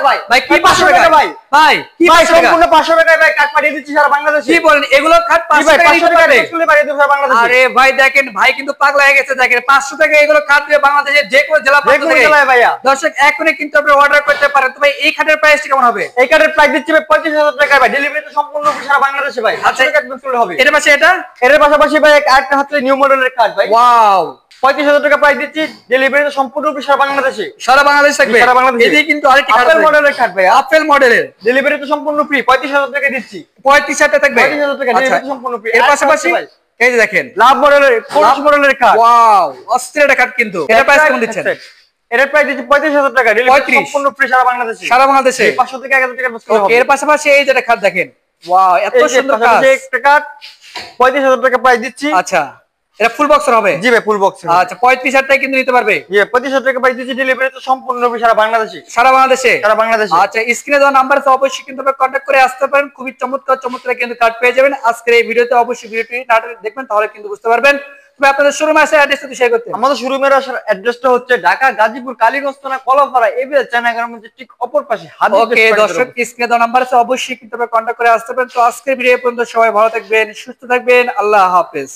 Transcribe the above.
ভাই। ভাই কি 500 টাকা ভাই? ভাই কি ভাই 500 টাকা? সম্পূর্ণ 500 টাকায় ভাই কাট পাঠিয়ে দিচ্ছি সারা বাংলাদেশে। কি বলেন এগুলো খাট 500 ভাই টাকা 500 দিতে টাকা পারবে? এক্সক্লুসিভ পাঠিয়ে দিচ্ছি সারা বাংলাদেশে। আরে ভাই দেখেন ভাই কিন্তু পাগলা হয়ে গেছে দেখেন 500 টাকা এগুলো খাট দিয়ে বাংলাদেশের যে কোনো জেলা যে কোনো জেলায় ভাইয়া। দর্শক এখনই কিন্তু আপনি অর্ডার করতে পারেন। তো ভাই এই খাটের প্রাইসটা কেমন হবে? এই কার্ডের প্রাইস দিচ্ছি ভাই 35,000 টাকা ভাই। ডেলিভারি তো সম্পূর্ণ সারা বাংলাদেশে ভাই। 500 টাকা একদম চলে হবে। এর পাশে এটা এর পাশাপাশি ভাই আরেকটা হচ্ছে নিউ মডেলের কার্ড ভাই। ওয়াও 35,000 টাকা প্রাইস দিচ্ছি। ডেলিভারি তো সম্পূর্ণ সারা বাংলাদেশে। সারা বাংলাদেশ থাকবে। সারা বাংলাদেশে। এদিকে কিন্তু আরেকটি খাট আপেল মডেলের কার্ড ভাই। আপেল মডেলের ডেলিভারি তো সম্পূর্ণ ফ্রি। 35,000 টাকা দিচ্ছি। 35,000 টাকা থাকবে। 35,000 টাকা আচ্ছা ডেলিভারি সম্পূর্ণ ফ্রি। এর পাশাপাশি এই যে দেখেন লাভ মডেলের কোর্স মডেলের কার্ড। ওয়াও অস্থির একটা খাট কিন্তু এটা প্রাইস কেমন দিচ্ছেন? এর প্রাইস দিচ্ছি 35,000 টাকা। ডেলিভারি সম্পূর্ণ ফ্রি সারা বাংলাদেশে। সারা বাংলাদেশে 500 থেকে 1000 টাকা ডিসকাউন্ট হবে। এর পাশাপাশি এই যে খাট দেখেন ওয়াও এত সুন্দর কাজ। একটা কার্ড 35,000 টাকা প্রাইস দিচ্ছি। আচ্ছা এটা ফুল বক্সের হবে? জি ভাই ফুল বক্স। আচ্ছা 35,000 টাকা কিন্তু নিতে পারবে। জি 35,000 টাকা প্রাইস দিচ্ছি। ডেলিভারি তো সম্পূর্ণ ফ্রি সারা বাংলাদেশে। সারা বাংলাদেশে? সারা বাংলাদেশে। আচ্ছা স্ক্রিনে দেওয়া নাম্বারে অবশ্যই কিন্তু আপনি কন্টাক্ট করে আসতে পারেন। খুবই চমৎকার চমৎকার কিন্তু কার্ড পেয়ে যাবেন। আজকের এই ভিডিওতে অবশ্যই ভিডিওটি নাটক দেখবেন তাহলে কিন্তু বুঝতে পারবেন। তবে আপনাদের শোরুমে আসার অ্যাড্রেসটা শেয়ার করতে। আমাদের শোরুমের আসার অ্যাড্রেসটা হচ্ছে ঢাকা গাজীপুর কালীগঞ্জ থানা কলাপাড়া এবিএস চায়নাগার মধ্যে ঠিক অপর পাশে। ওকে দর্শক স্ক্রিনে দেওয়া নাম্বারে অবশ্যই কিন্তু আপনি কন্টাক্ট করে আসতে পারেন। তো আজকের ভিডিও পর্যন্ত সবাই ভালো থাকবেন সুস্থ থাকবেন আল্লাহ হাফেজ।